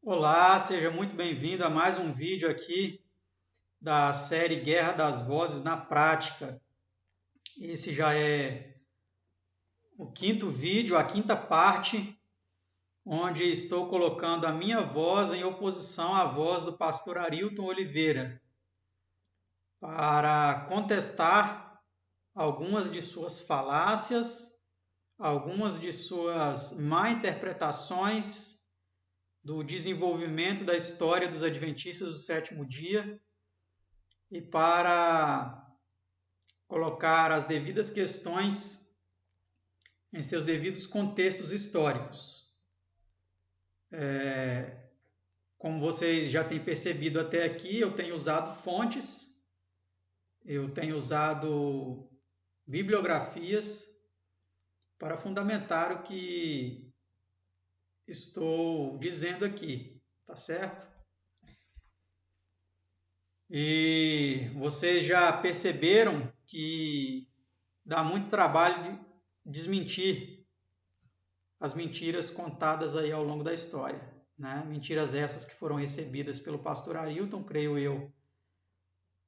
Olá, seja muito bem-vindo a mais um vídeo aqui da série Guerra das Vozes na Prática. Esse já é o quinto vídeo, a quinta parte, onde estou colocando a minha voz em oposição à voz do pastor Arilton Oliveira, para contestar algumas de suas falácias, algumas de suas má interpretações do desenvolvimento da história dos Adventistas do Sétimo Dia e para colocar as devidas questões em seus devidos contextos históricos. Como vocês já têm percebido até aqui, eu tenho usado fontes, eu tenho usado bibliografias para fundamentar o que estou dizendo aqui, tá certo? E vocês já perceberam que dá muito trabalho de desmentir as mentiras contadas aí ao longo da história, né? Mentiras essas que foram recebidas pelo pastor Arilton, creio eu,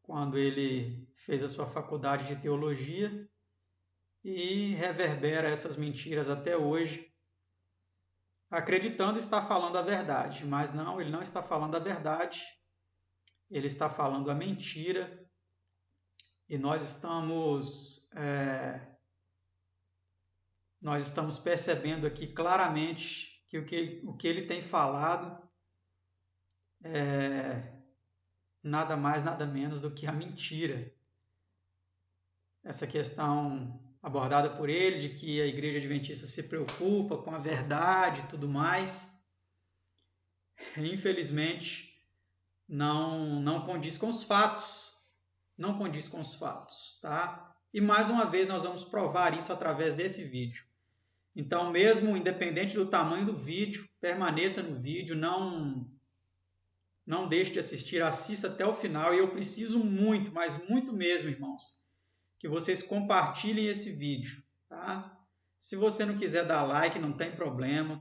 quando ele fez a sua faculdade de teologia, e reverbera essas mentiras até hoje, acreditando estar falando a verdade, mas não, ele não está falando a verdade, ele está falando a mentira, e nós estamos percebendo aqui claramente que o que ele tem falado é nada mais, nada menos do que a mentira. Essa questão abordada por ele, de que a Igreja Adventista se preocupa com a verdade e tudo mais, infelizmente, não condiz com os fatos. Não condiz com os fatos, tá? E mais uma vez nós vamos provar isso através desse vídeo. Então, mesmo independente do tamanho do vídeo, permaneça no vídeo, não deixe de assistir, assista até o final. E eu preciso muito, mas muito mesmo, irmãos, que vocês compartilhem esse vídeo, tá? Se você não quiser dar like, não tem problema.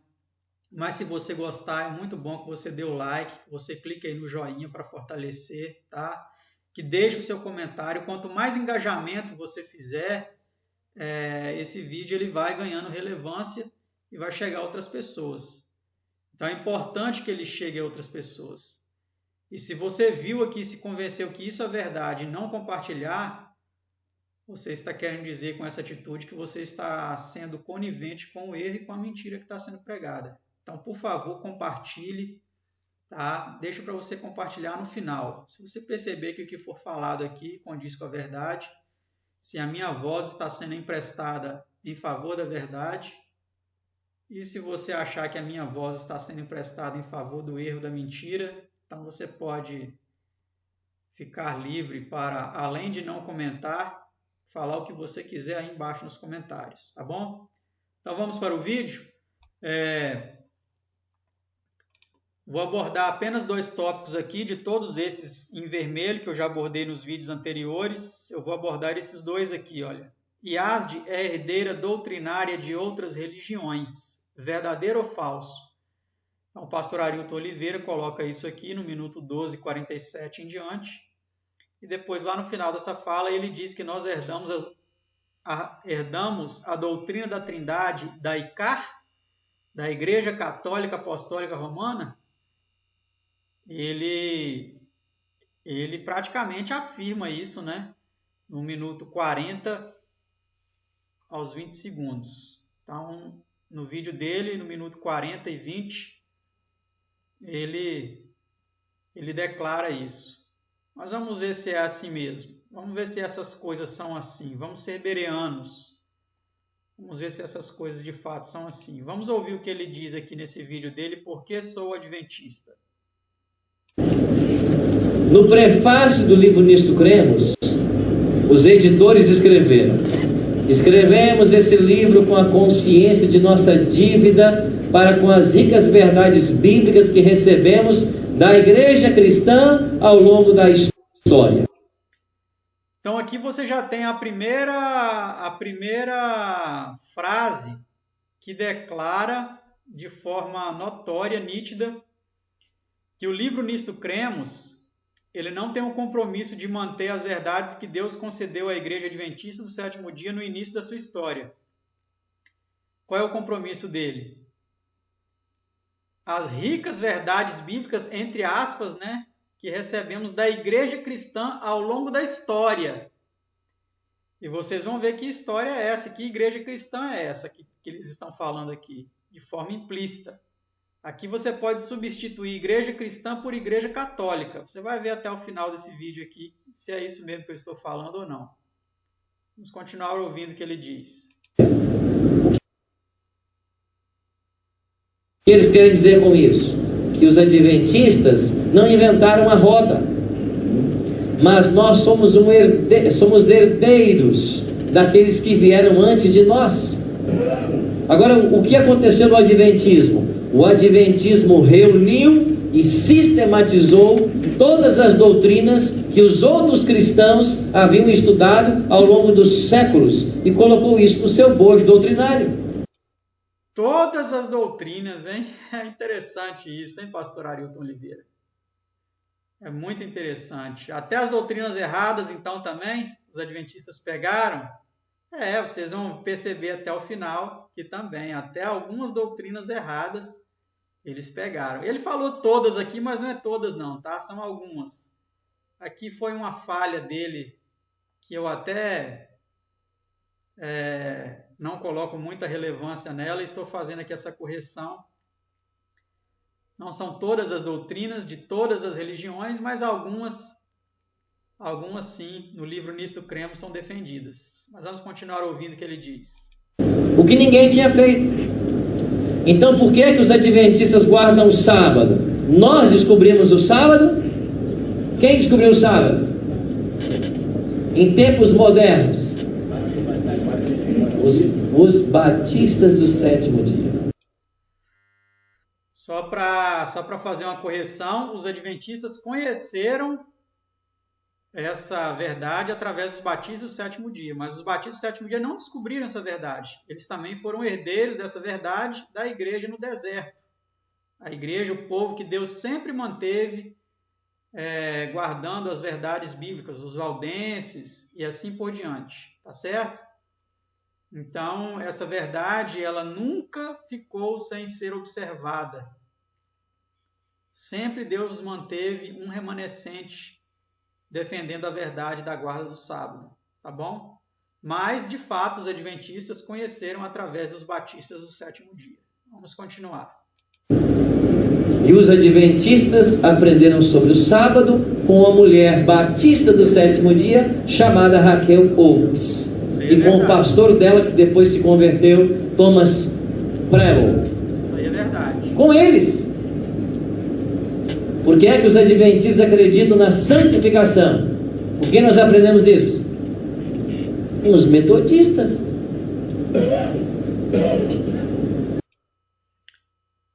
Mas se você gostar, é muito bom que você dê o like, que você clique aí no joinha para fortalecer, tá? Que deixe o seu comentário. Quanto mais engajamento você fizer, esse vídeo ele vai ganhando relevância e vai chegar a outras pessoas. Então é importante que ele chegue a outras pessoas. E se você viu aqui, se convenceu que isso é verdade e não compartilhar, você está querendo dizer com essa atitude que você está sendo conivente com o erro e com a mentira que está sendo pregada. Então, por favor, compartilhe, tá? Deixa para você compartilhar no final. Se você perceber que o que for falado aqui condiz com a verdade, se a minha voz está sendo emprestada em favor da verdade, e se você achar que a minha voz está sendo emprestada em favor do erro, da mentira, então você pode ficar livre para, além de não comentar, falar o que você quiser aí embaixo nos comentários, tá bom? Então vamos para o vídeo. Vou abordar apenas dois tópicos aqui, de todos esses em vermelho, que eu já abordei nos vídeos anteriores. Eu vou abordar esses dois aqui, olha. Yazdi é herdeira doutrinária de outras religiões, verdadeiro ou falso? Então, o pastor Arilton Oliveira coloca isso aqui no minuto 12:47 em diante. E depois, lá no final dessa fala, ele diz que nós herdamos a doutrina da Trindade da ICAR, da Igreja Católica Apostólica Romana. Ele praticamente afirma isso, né? No minuto 40 aos 20 segundos. Então, no vídeo dele, no minuto 40 e 20, ele declara isso. Mas vamos ver se é assim mesmo. Vamos ver se essas coisas são assim. Vamos ser bereanos. Vamos ver se essas coisas de fato são assim. Vamos ouvir o que ele diz aqui nesse vídeo dele, Por que sou adventista? No prefácio do livro Nisto Cremos, os editores escreveram: escrevemos esse livro com a consciência de nossa dívida para com as ricas verdades bíblicas que recebemos da igreja cristã ao longo da história. Então aqui você já tem a primeira frase que declara de forma notória, nítida, que o livro Nisto Cremos, ele não tem um compromisso de manter as verdades que Deus concedeu à Igreja Adventista do Sétimo Dia no início da sua história. Qual é o compromisso dele? As ricas verdades bíblicas, entre aspas, né, que recebemos da Igreja Cristã ao longo da história. E vocês vão ver que história é essa, que igreja cristã é essa que eles estão falando aqui, de forma implícita. Aqui você pode substituir igreja cristã por igreja católica. Você vai ver até o final desse vídeo aqui se é isso mesmo que eu estou falando ou não. Vamos continuar ouvindo o que ele diz. O que eles querem dizer com isso? Que os adventistas não inventaram a roda, mas nós somos herdeiros daqueles que vieram antes de nós. Agora, o que aconteceu no Adventismo? O Adventismo reuniu e sistematizou todas as doutrinas que os outros cristãos haviam estudado ao longo dos séculos e colocou isso no seu bojo doutrinário. Todas as doutrinas, hein? É interessante isso, hein, pastor Arilton Oliveira? É muito interessante. Até as doutrinas erradas, então, também, os adventistas pegaram. Vocês vão perceber até o final que também, até algumas doutrinas erradas, eles pegaram. Ele falou todas aqui, mas não é todas não, tá? São algumas. Aqui foi uma falha dele, que eu até não coloco muita relevância nela, e estou fazendo aqui essa correção. Não são todas as doutrinas de todas as religiões, mas algumas sim, no livro Nisto Cremos, são defendidas. Mas vamos continuar ouvindo o que ele diz. O que ninguém tinha feito. Então por que os adventistas guardam o sábado? Nós descobrimos o sábado? Quem descobriu o sábado? Em tempos modernos, os batistas do sétimo dia. Só para fazer uma correção, os adventistas conheceram essa verdade através dos batistas do sétimo dia, mas os batistas do sétimo dia não descobriram essa verdade. Eles também foram herdeiros dessa verdade da igreja no deserto. A igreja, o povo que Deus sempre manteve guardando as verdades bíblicas, os valdenses e assim por diante, tá certo? Então, essa verdade, ela nunca ficou sem ser observada. Sempre Deus manteve um remanescente defendendo a verdade da guarda do sábado, tá bom? Mas, de fato, os adventistas conheceram através dos batistas do sétimo dia. Vamos continuar. E os adventistas aprenderam sobre o sábado com uma mulher batista do sétimo dia chamada Raquel Oaks. E com o pastor dela, que depois se converteu, Thomas Prell. Isso aí é verdade. Com eles. Por que é que os adventistas acreditam na santificação? Por que nós aprendemos isso? Com os metodistas.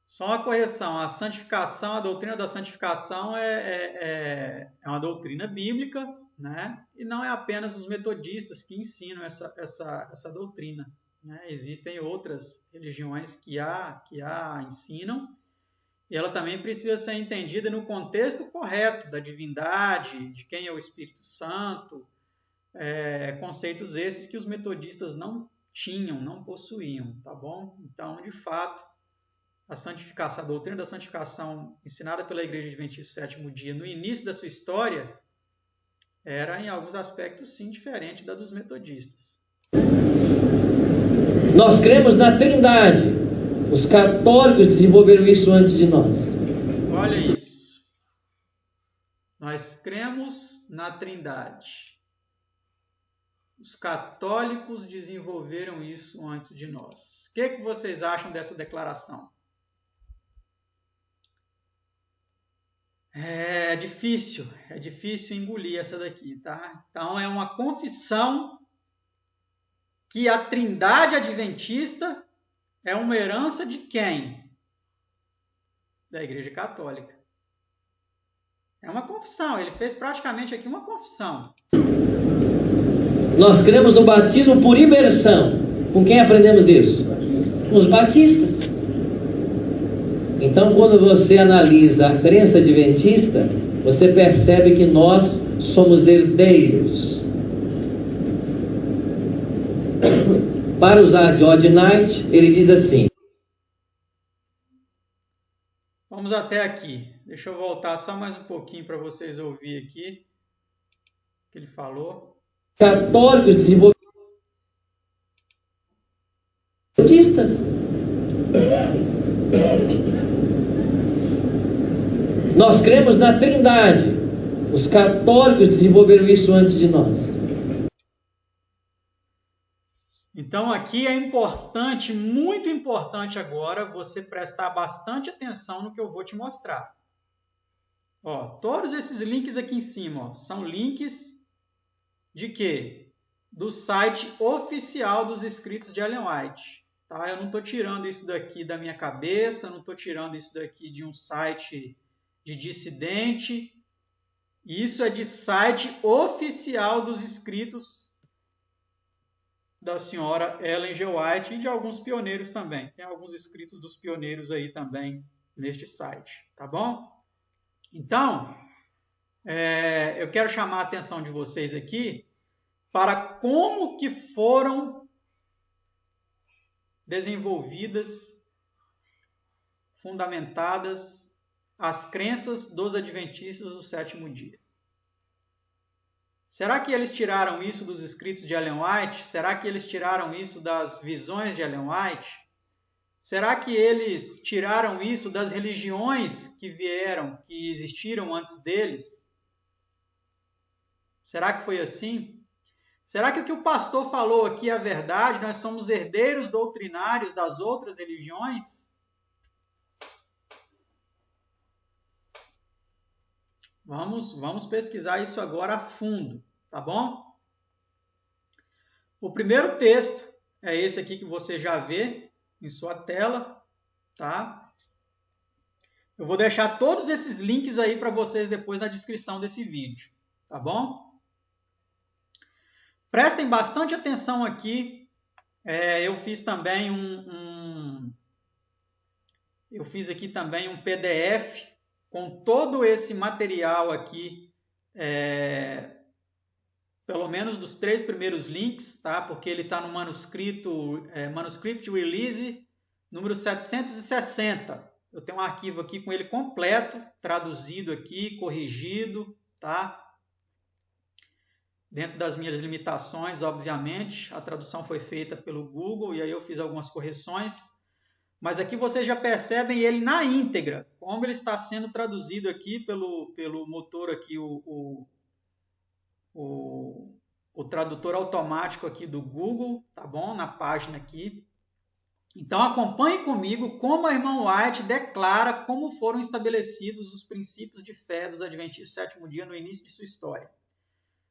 Só uma correção, a santificação, a doutrina da santificação é uma doutrina bíblica, né? E não é apenas os metodistas que ensinam essa doutrina, né? Existem outras religiões que a ensinam, e ela também precisa ser entendida no contexto correto da divindade, de quem é o Espírito Santo, conceitos esses que os metodistas não tinham, não possuíam, tá bom? Então, de fato, a doutrina da santificação ensinada pela Igreja Adventista do Sétimo Dia no início da sua história era, em alguns aspectos, sim, diferente da dos metodistas. Nós cremos na Trindade. Os católicos desenvolveram isso antes de nós. Olha isso. Nós cremos na Trindade. Os católicos desenvolveram isso antes de nós. O que vocês acham dessa declaração? É difícil engolir essa daqui, tá? Então é uma confissão que a Trindade Adventista é uma herança de quem? Da Igreja Católica. É uma confissão, ele fez praticamente aqui uma confissão. Nós cremos no batismo por imersão. Com quem aprendemos isso? Com os batistas. Então, quando você analisa a crença adventista, você percebe que nós somos herdeiros. Para usar George Knight, ele diz assim. Vamos até aqui. Deixa eu voltar só mais um pouquinho para vocês ouvirem aqui o que ele falou. Católicos desenvolvedores. Nós cremos na Trindade. Os católicos desenvolveram isso antes de nós. Então aqui é importante, muito importante agora, você prestar bastante atenção no que eu vou te mostrar. Ó, todos esses links aqui em cima, ó, são links de quê? Do site oficial dos escritos de Ellen White. Tá? Eu não estou tirando isso daqui da minha cabeça, não estou tirando isso daqui de um site de dissidente. Isso é de site oficial dos escritos da senhora Ellen G. White e de alguns pioneiros também. Tem alguns escritos dos pioneiros aí também neste site, tá bom? Então, eu quero chamar a atenção de vocês aqui para como que foram desenvolvidas, fundamentadas as crenças dos adventistas do sétimo dia. Será que eles tiraram isso dos escritos de Ellen White? Será que eles tiraram isso das visões de Ellen White? Será que eles tiraram isso das religiões que vieram, que existiram antes deles? Será que foi assim? Será que o que o pastor falou aqui é a verdade? Nós somos herdeiros doutrinários das outras religiões? Vamos pesquisar isso agora a fundo, tá bom? O primeiro texto é esse aqui que você já vê em sua tela, tá? Eu vou deixar todos esses links aí para vocês depois na descrição desse vídeo, tá bom? Prestem bastante atenção aqui. Eu fiz também eu fiz aqui também um PDF com todo esse material aqui, pelo menos dos 3 primeiros links, tá? Porque ele está no Manuscript Release número 760. Eu tenho um arquivo aqui com ele completo, traduzido aqui, corrigido, tá? Dentro das minhas limitações, obviamente, a tradução foi feita pelo Google e aí eu fiz algumas correções. Mas aqui vocês já percebem ele na íntegra, como ele está sendo traduzido aqui pelo motor aqui, o tradutor automático aqui do Google, tá bom? Na página aqui. Então acompanhe comigo como a irmã White declara como foram estabelecidos os princípios de fé dos Adventistas do sétimo dia no início de sua história.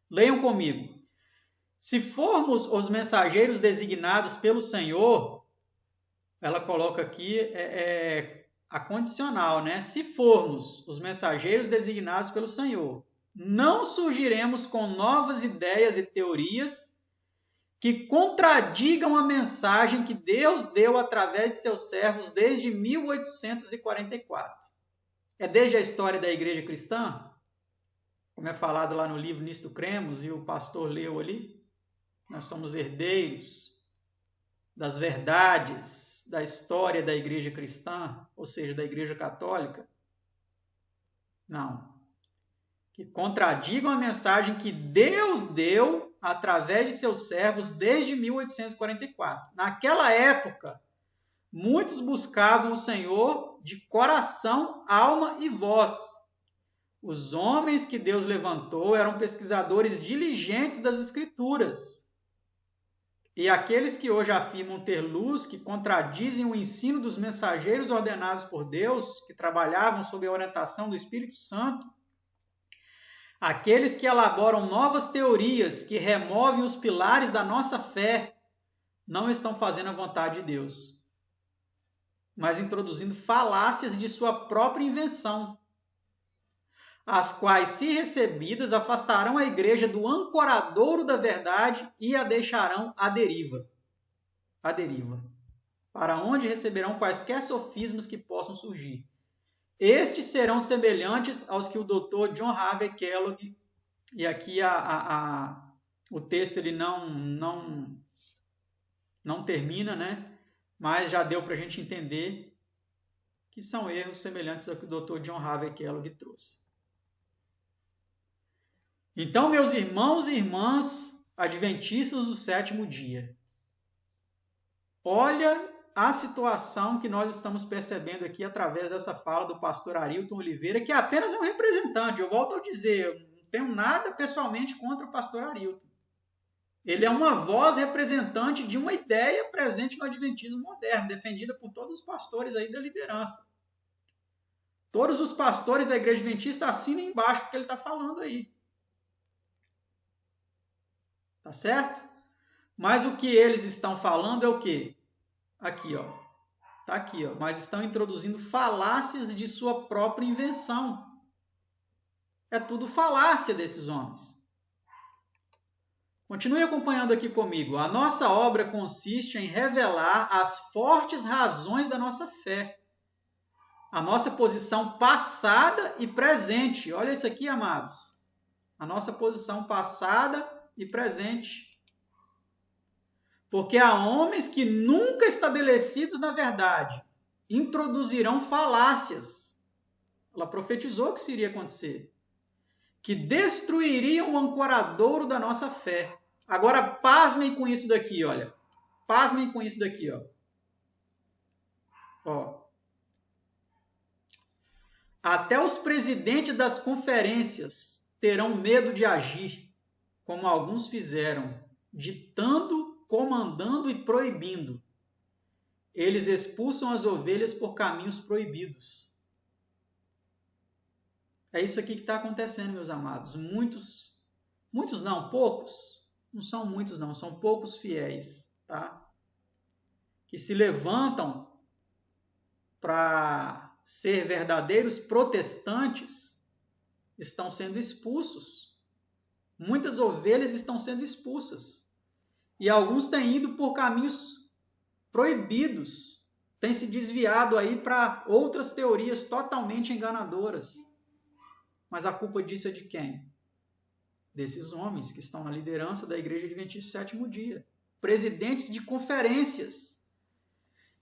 Leiam comigo. Se formos os mensageiros designados pelo Senhor, ela coloca aqui a condicional, né? Se formos os mensageiros designados pelo Senhor, não surgiremos com novas ideias e teorias que contradigam a mensagem que Deus deu através de seus servos desde 1844. É desde a história da igreja cristã, como é falado lá no livro Nisto Cremos, e o pastor leu ali. Nós somos herdeiros das verdades da história da igreja cristã, ou seja, da igreja católica? Não. Que contradigam a mensagem que Deus deu através de seus servos desde 1844. Naquela época, muitos buscavam o Senhor de coração, alma e voz. Os homens que Deus levantou eram pesquisadores diligentes das Escrituras. E aqueles que hoje afirmam ter luz, que contradizem o ensino dos mensageiros ordenados por Deus, que trabalhavam sob a orientação do Espírito Santo, aqueles que elaboram novas teorias que removem os pilares da nossa fé, não estão fazendo a vontade de Deus, mas introduzindo falácias de sua própria invenção, as quais, se recebidas, afastarão a igreja do ancoradouro da verdade e a deixarão à deriva. À deriva. para onde receberão quaisquer sofismas que possam surgir. Estes serão semelhantes aos que o Dr. John Harvey Kellogg, e aqui o texto ele não termina, né? Mas já deu para a gente entender que são erros semelhantes ao que o Dr. John Harvey Kellogg trouxe. Então, meus irmãos e irmãs adventistas do sétimo dia, olha a situação que nós estamos percebendo aqui através dessa fala do pastor Arilton Oliveira, que apenas é um representante. Eu volto a dizer, eu não tenho nada pessoalmente contra o pastor Arilton. Ele é uma voz representante de uma ideia presente no adventismo moderno, defendida por todos os pastores aí da liderança. Todos os pastores da igreja adventista assinam embaixo porque ele está falando aí. Tá certo? Mas o que eles estão falando é o quê? Aqui, ó. Tá aqui, ó. Mas estão introduzindo falácias de sua própria invenção. É tudo falácia desses homens. Continue acompanhando aqui comigo. A nossa obra consiste em revelar as fortes razões da nossa fé. A nossa posição passada e presente. Olha isso aqui, amados. A nossa posição passada e presente. Porque há homens que nunca estabelecidos na verdade introduzirão falácias. Ela profetizou que isso iria acontecer. Que destruiriam o ancoradouro da nossa fé. Agora, pasmem com isso daqui, olha. Pasmem com isso daqui, ó. Ó. Até os presidentes das conferências terão medo de agir, como alguns fizeram, ditando, comandando e proibindo. Eles expulsam as ovelhas por caminhos proibidos. É isso aqui que está acontecendo, meus amados. Muitos não, poucos. Não são muitos não, são poucos fiéis, tá? Que se levantam para ser verdadeiros protestantes, estão sendo expulsos. Muitas ovelhas estão sendo expulsas. E alguns têm ido por caminhos proibidos, têm se desviado aí para outras teorias totalmente enganadoras. Mas a culpa disso é de quem? Desses homens que estão na liderança da Igreja Adventista do Sétimo Dia. Presidentes de conferências.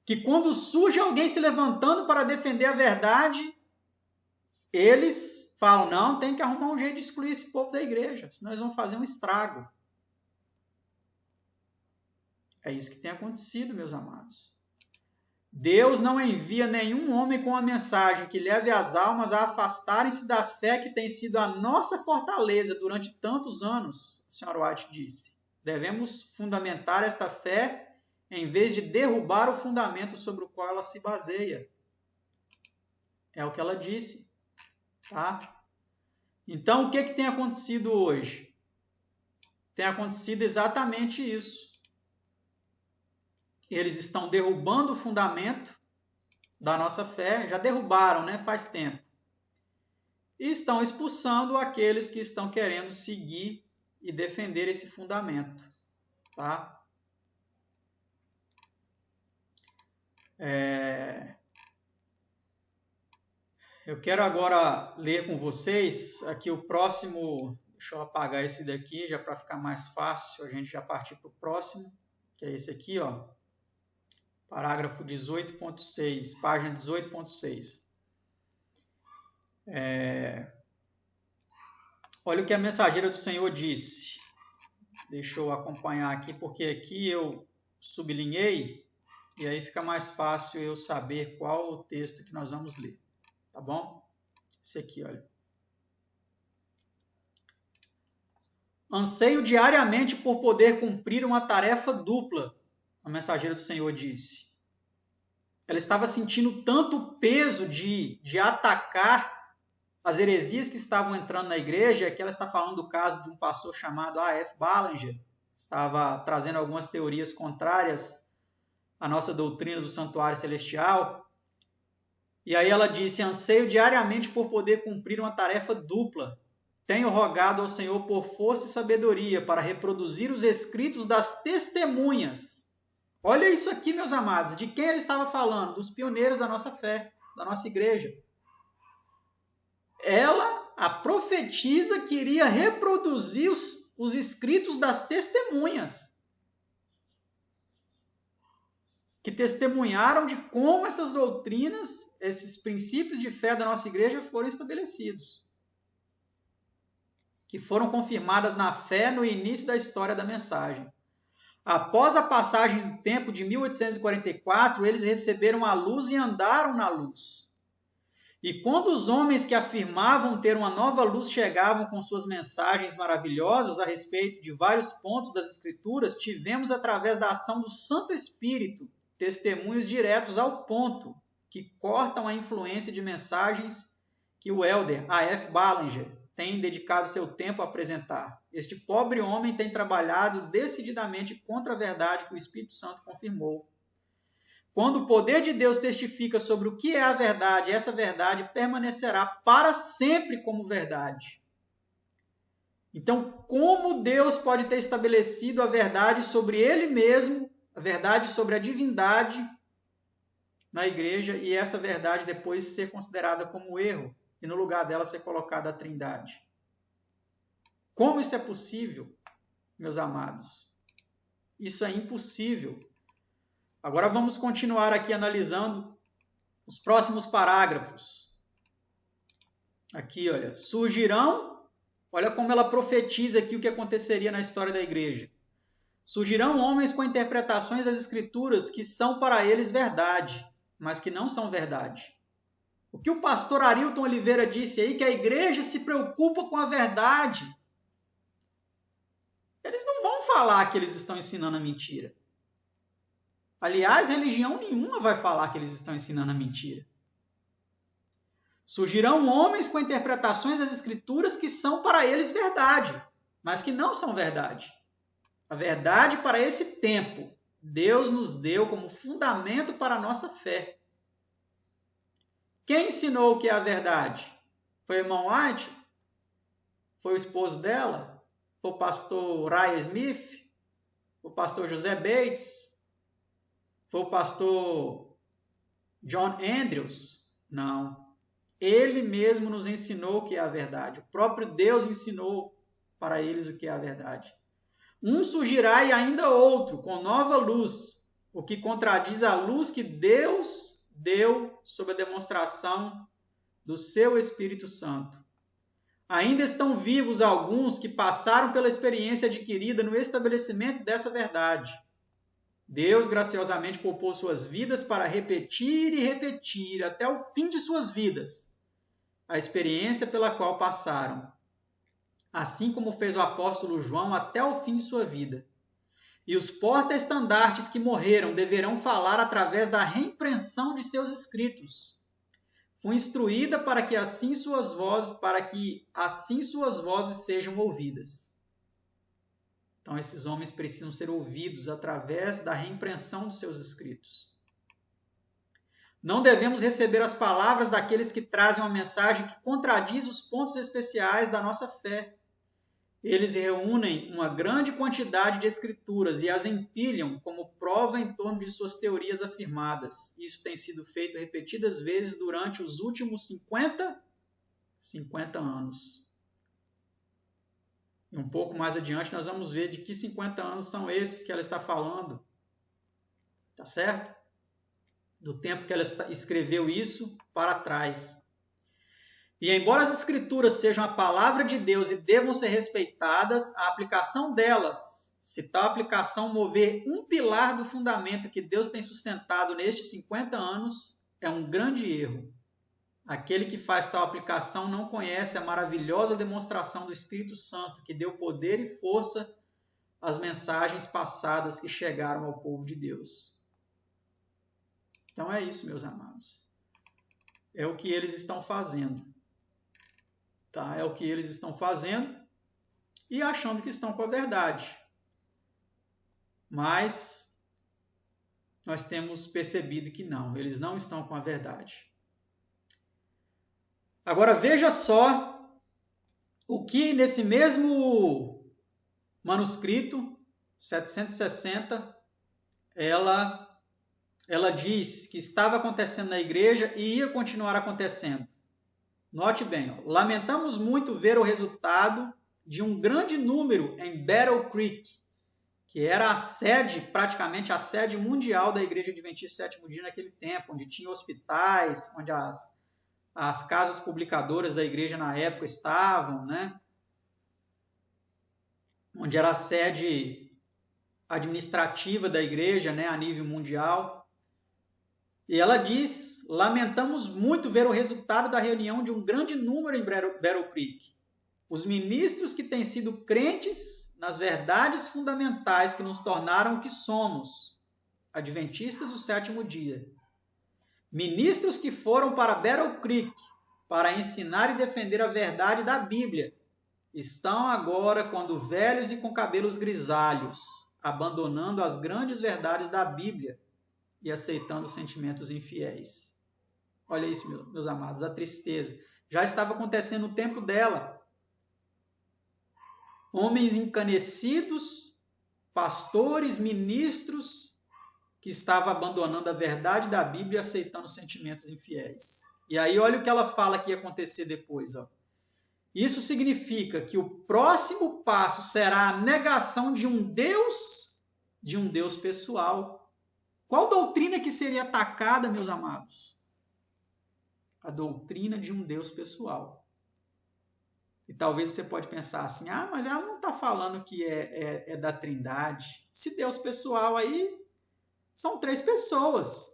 Que quando surge alguém se levantando para defender a verdade, eles falam, não, tem que arrumar um jeito de excluir esse povo da igreja, senão eles vão fazer um estrago. É isso que tem acontecido, meus amados. Deus não envia nenhum homem com a mensagem que leve as almas a afastarem-se da fé que tem sido a nossa fortaleza durante tantos anos, o Sr. White disse. Devemos fundamentar esta fé em vez de derrubar o fundamento sobre o qual ela se baseia. É o que ela disse. Tá? Então, o que tem acontecido hoje? Tem acontecido exatamente isso. Eles estão derrubando o fundamento da nossa fé, já derrubaram, né? Faz tempo. E estão expulsando aqueles que estão querendo seguir e defender esse fundamento. Tá? Eu quero agora ler com vocês aqui o próximo. Deixa eu apagar esse daqui, já para ficar mais fácil, a gente já partir para o próximo, que é esse aqui, ó. Parágrafo 18.6, página 18.6. Olha o que a mensageira do Senhor disse. Deixa eu acompanhar aqui, porque aqui eu sublinhei, e aí fica mais fácil eu saber qual o texto que nós vamos ler. Tá bom? Esse aqui, olha. Anseio diariamente por poder cumprir uma tarefa dupla, a mensageira do Senhor disse. Ela estava sentindo tanto peso de atacar as heresias que estavam entrando na igreja, que ela está falando do caso de um pastor chamado A.F. Ballinger, estava trazendo algumas teorias contrárias à nossa doutrina do santuário celestial. E aí ela disse, anseio diariamente por poder cumprir uma tarefa dupla. Tenho rogado ao Senhor por força e sabedoria para reproduzir os escritos das testemunhas Olha isso aqui, meus amados. De quem ele estava falando? Dos pioneiros da nossa fé, da nossa igreja. Ela, a profetisa, queria reproduzir os escritos das testemunhas, que testemunharam de como essas doutrinas, esses princípios de fé da nossa igreja foram estabelecidos, que foram confirmadas na fé no início da história da mensagem. Após a passagem do tempo de 1844, eles receberam a luz e andaram na luz. E quando os homens que afirmavam ter uma nova luz chegavam com suas mensagens maravilhosas a respeito de vários pontos das Escrituras, tivemos, através da ação do Santo Espírito, testemunhos diretos ao ponto, que cortam a influência de mensagens que o elder A.F. Ballinger tem dedicado seu tempo a apresentar. Este pobre homem tem trabalhado decididamente contra a verdade que o Espírito Santo confirmou. Quando o poder de Deus testifica sobre o que é a verdade, essa verdade permanecerá para sempre como verdade. Então, como Deus pode ter estabelecido a verdade sobre Ele mesmo, a verdade sobre a divindade na igreja, e essa verdade depois ser considerada como erro, e no lugar dela ser colocada a Trindade? Como isso é possível, meus amados? Isso é impossível. Agora vamos continuar aqui analisando os próximos parágrafos. Aqui, olha, surgirão, olha como ela profetiza aqui o que aconteceria na história da igreja. Surgirão homens com interpretações das Escrituras que são para eles verdade, mas que não são verdade. O que o pastor Arilton Oliveira disse aí, que a igreja se preocupa com a verdade. Eles não vão falar que eles estão ensinando a mentira. Aliás, religião nenhuma vai falar que eles estão ensinando a mentira. Surgirão homens com interpretações das Escrituras que são para eles verdade, mas que não são verdade. A verdade para esse tempo, Deus nos deu como fundamento para a nossa fé. Quem ensinou o que é a verdade? Foi o irmão White? Foi o esposo dela? Foi o pastor Ryan Smith? Foi o pastor José Bates? Foi o pastor John Andrews? Não. Ele mesmo nos ensinou o que é a verdade. O próprio Deus ensinou para eles o que é a verdade. Um surgirá e ainda outro, com nova luz, o que contradiz a luz que Deus deu sob a demonstração do seu Espírito Santo. Ainda estão vivos alguns que passaram pela experiência adquirida no estabelecimento dessa verdade. Deus graciosamente poupou suas vidas para repetir e repetir até o fim de suas vidas a experiência pela qual passaram, assim como fez o apóstolo João até o fim de sua vida. E os porta-estandartes que morreram deverão falar através da reimpressão de seus escritos. Fui instruída para que assim suas vozes sejam ouvidas. Então esses homens precisam ser ouvidos através da reimpressão de seus escritos. Não devemos receber as palavras daqueles que trazem uma mensagem que contradiz os pontos especiais da nossa fé. Eles reúnem uma grande quantidade de escrituras e as empilham como prova em torno de suas teorias afirmadas. Isso tem sido feito repetidas vezes durante os últimos 50 anos. E um pouco mais adiante nós vamos ver de que 50 anos são esses que ela está falando. Tá certo? Do tempo que ela escreveu isso para trás. E embora as Escrituras sejam a palavra de Deus e devam ser respeitadas, a aplicação delas, se tal aplicação mover um pilar do fundamento que Deus tem sustentado nestes 50 anos, é um grande erro. Aquele que faz tal aplicação não conhece a maravilhosa demonstração do Espírito Santo, que deu poder e força às mensagens passadas que chegaram ao povo de Deus. Então é isso, meus amados. É o que eles estão fazendo. Tá? É o que eles estão fazendo e achando que estão com a verdade. Mas nós temos percebido que não, eles não estão com a verdade. Agora veja só o que nesse mesmo manuscrito, 760, ela diz que estava acontecendo na igreja e ia continuar acontecendo. Note bem, ó, lamentamos muito ver o resultado de um grande número em Battle Creek, que era a sede, praticamente a sede mundial da Igreja Adventista do Sétimo Dia naquele tempo, onde tinha hospitais, onde as casas publicadoras da igreja na época estavam, né? Onde era a sede administrativa da igreja, né, a nível mundial. E ela diz, lamentamos muito ver o resultado da reunião de um grande número em Battle Creek. Os ministros que têm sido crentes nas verdades fundamentais que nos tornaram o que somos, adventistas do sétimo dia. Ministros que foram para Battle Creek para ensinar e defender a verdade da Bíblia, estão agora, quando velhos e com cabelos grisalhos, abandonando as grandes verdades da Bíblia e aceitando sentimentos infiéis. Olha isso, meus amados, a tristeza. Já estava acontecendo no tempo dela. Homens encanecidos, pastores, ministros, que estavam abandonando a verdade da Bíblia e aceitando sentimentos infiéis. E aí olha o que ela fala que ia acontecer depois. Ó. Isso significa que o próximo passo será a negação de um Deus pessoal. Qual doutrina que seria atacada, meus amados? A doutrina de um Deus pessoal. E talvez você pode pensar assim, mas ela não está falando que é da Trindade. Esse Deus pessoal aí são 3 pessoas.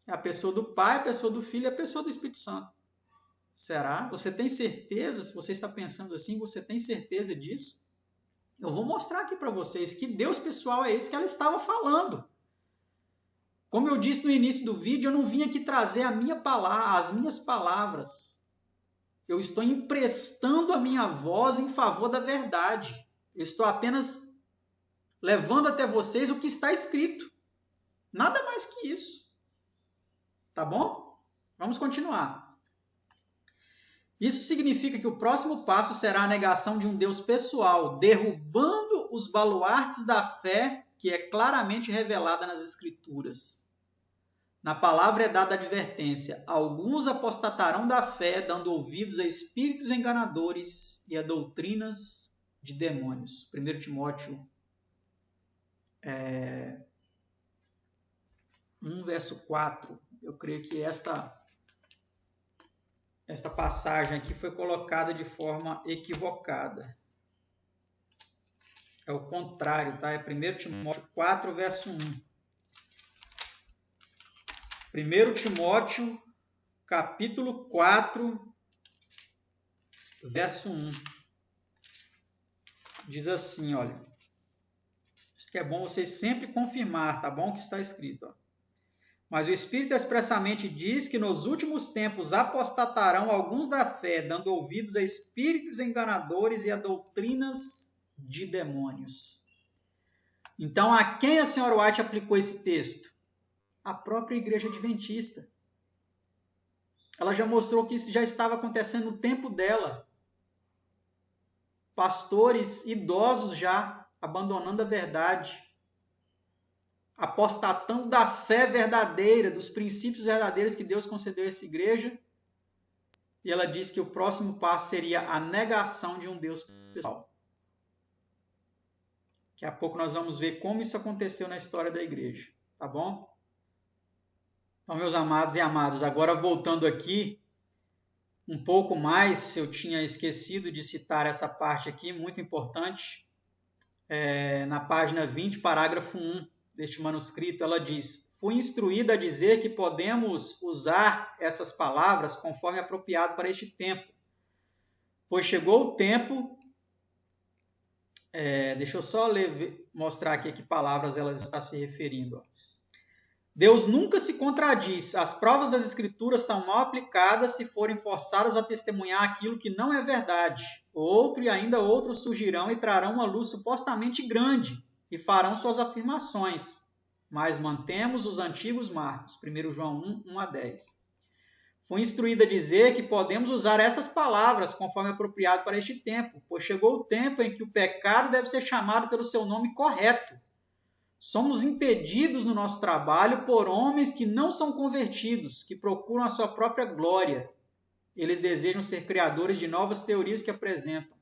É a pessoa do Pai, a pessoa do Filho e a pessoa do Espírito Santo. Será? Você tem certeza? Se você está pensando assim, você tem certeza disso? Eu vou mostrar aqui para vocês que Deus pessoal é esse que ela estava falando. Como eu disse no início do vídeo, eu não vim aqui trazer as minhas palavras. Eu estou emprestando a minha voz em favor da verdade. Eu estou apenas levando até vocês o que está escrito. Nada mais que isso. Tá bom? Vamos continuar. Isso significa que o próximo passo será a negação de um Deus pessoal, derrubando os baluartes da fé que é claramente revelada nas Escrituras. Na palavra é dada a advertência: alguns apostatarão da fé, dando ouvidos a espíritos enganadores e a doutrinas de demônios. 1 Timóteo 1, verso 4. Eu creio que esta passagem aqui foi colocada de forma equivocada. É o contrário, tá? É 1 Timóteo 4, verso 1. 1 Timóteo, capítulo 4, verso 1. Diz assim, olha. Isso que é bom vocês sempre confirmar, tá bom? O que está escrito, ó. Mas o Espírito expressamente diz que nos últimos tempos apostatarão alguns da fé, dando ouvidos a espíritos enganadores e a doutrinas de demônios. Então, a quem a senhora White aplicou esse texto? A própria Igreja Adventista. Ela já mostrou que isso já estava acontecendo no tempo dela. Pastores idosos já abandonando a verdade, apostatando da fé verdadeira, dos princípios verdadeiros que Deus concedeu a essa igreja. E ela diz que o próximo passo seria a negação de um Deus pessoal. Daqui a pouco nós vamos ver como isso aconteceu na história da igreja. Tá bom? Então, meus amados e amadas, agora voltando aqui um pouco mais, eu tinha esquecido de citar essa parte aqui, muito importante. Na página 20, parágrafo 1. Deste manuscrito, ela diz: fui instruída a dizer que podemos usar essas palavras conforme apropriado para este tempo, pois chegou o tempo... deixa eu só mostrar aqui a que palavras ela está se referindo. Ó. Deus nunca se contradiz. As provas das Escrituras são mal aplicadas se forem forçadas a testemunhar aquilo que não é verdade. Outro e ainda outros surgirão e trarão uma luz supostamente grande, e farão suas afirmações, mas mantemos os antigos marcos. 1 João 1, 1 a 10. Fui instruída a dizer que podemos usar essas palavras conforme apropriado para este tempo, pois chegou o tempo em que o pecado deve ser chamado pelo seu nome correto, Somos impedidos no nosso trabalho por homens que não são convertidos, que procuram a sua própria glória. Eles desejam ser criadores de novas teorias que apresentam,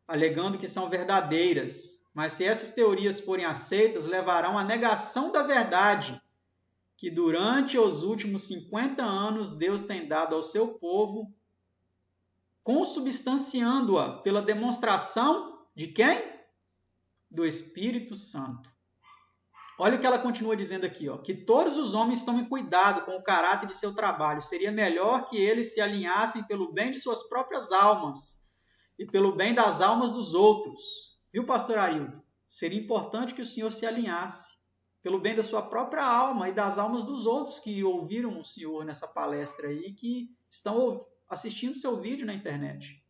alegando que são verdadeiras. Mas se essas teorias forem aceitas, levarão à negação da verdade, que durante os últimos 50 anos Deus tem dado ao seu povo, consubstanciando-a pela demonstração de quem? Do Espírito Santo. Olha o que ela continua dizendo aqui, ó, que todos os homens tomem cuidado com o caráter de seu trabalho. Seria melhor que eles se alinhassem pelo bem de suas próprias almas e pelo bem das almas dos outros. Viu, pastor Arildo? Seria importante que o senhor se alinhasse pelo bem da sua própria alma e das almas dos outros que ouviram o senhor nessa palestra aí, que estão assistindo seu vídeo na internet.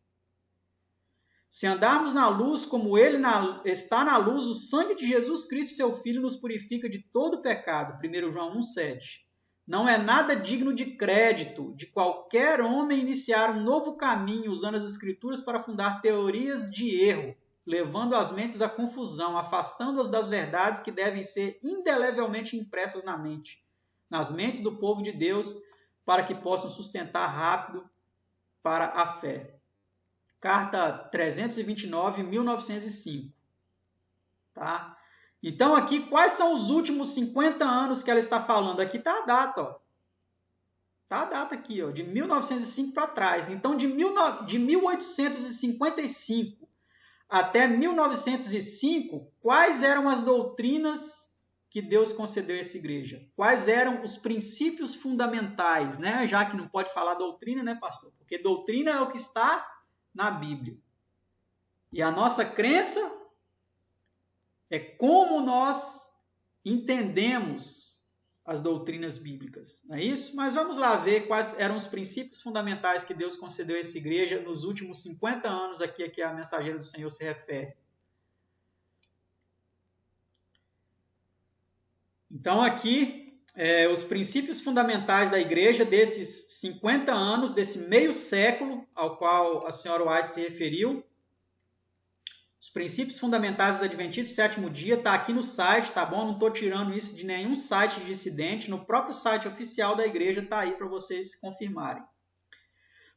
Se andarmos na luz como ele está na luz, o sangue de Jesus Cristo, seu Filho, nos purifica de todo pecado. 1 João 1,7. Não é nada digno de crédito de qualquer homem iniciar um novo caminho usando as Escrituras para fundar teorias de erro, levando as mentes à confusão, afastando-as das verdades que devem ser indelevelmente impressas nas mentes do povo de Deus, para que possam sustentar rápido para a fé. Carta 329, 1905. Tá? Então, aqui, quais são os últimos 50 anos que ela está falando? Aqui está a data, ó. Está a data aqui, ó, de 1905 para trás. Então, de 1855 até 1905, quais eram as doutrinas que Deus concedeu a essa igreja? Quais eram os princípios fundamentais, né? Já que não pode falar doutrina, né, pastor? Porque doutrina é o que está na Bíblia. E a nossa crença é como nós entendemos as doutrinas bíblicas, não é isso? Mas vamos lá ver quais eram os princípios fundamentais que Deus concedeu a essa igreja nos últimos 50 anos aqui a que a mensageira do Senhor se refere. Então aqui, os princípios fundamentais da igreja desses 50 anos, desse meio século ao qual a senhora White se referiu. Os princípios fundamentais dos Adventistas do sétimo dia está aqui no site, tá bom? Não estou tirando isso de nenhum site dissidente. No próprio site oficial da igreja está aí para vocês confirmarem.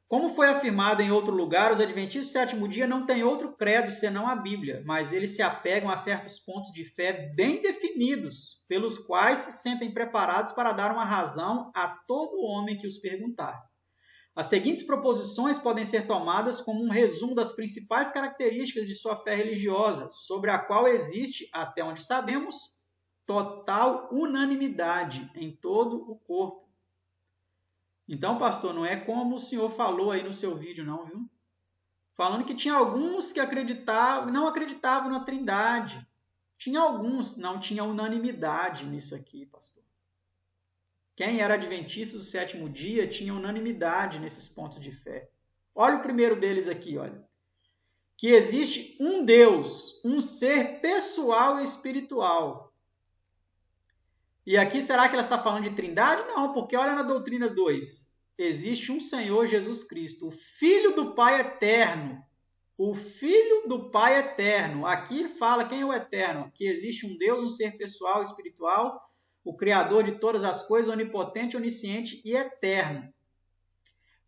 Como foi afirmado em outro lugar, os Adventistas do sétimo dia não têm outro credo senão a Bíblia, mas eles se apegam a certos pontos de fé bem definidos, pelos quais se sentem preparados para dar uma razão a todo homem que os perguntar. As seguintes proposições podem ser tomadas como um resumo das principais características de sua fé religiosa, sobre a qual existe, até onde sabemos, total unanimidade em todo o corpo. Então, pastor, não é como o senhor falou aí no seu vídeo, não, viu? Falando que tinha alguns que não acreditavam na Trindade. Tinha alguns, não tinha unanimidade nisso aqui, pastor. Quem era adventista do sétimo dia tinha unanimidade nesses pontos de fé. Olha o primeiro deles aqui, olha. Que existe um Deus, um ser pessoal e espiritual. E aqui, será que ela está falando de Trindade? Não, porque olha na doutrina 2. Existe um Senhor Jesus Cristo, o Filho do Pai eterno. O Filho do Pai eterno. Aqui fala quem é o eterno. Que existe um Deus, um ser pessoal e espiritual, o Criador de todas as coisas, onipotente, onisciente e eterno.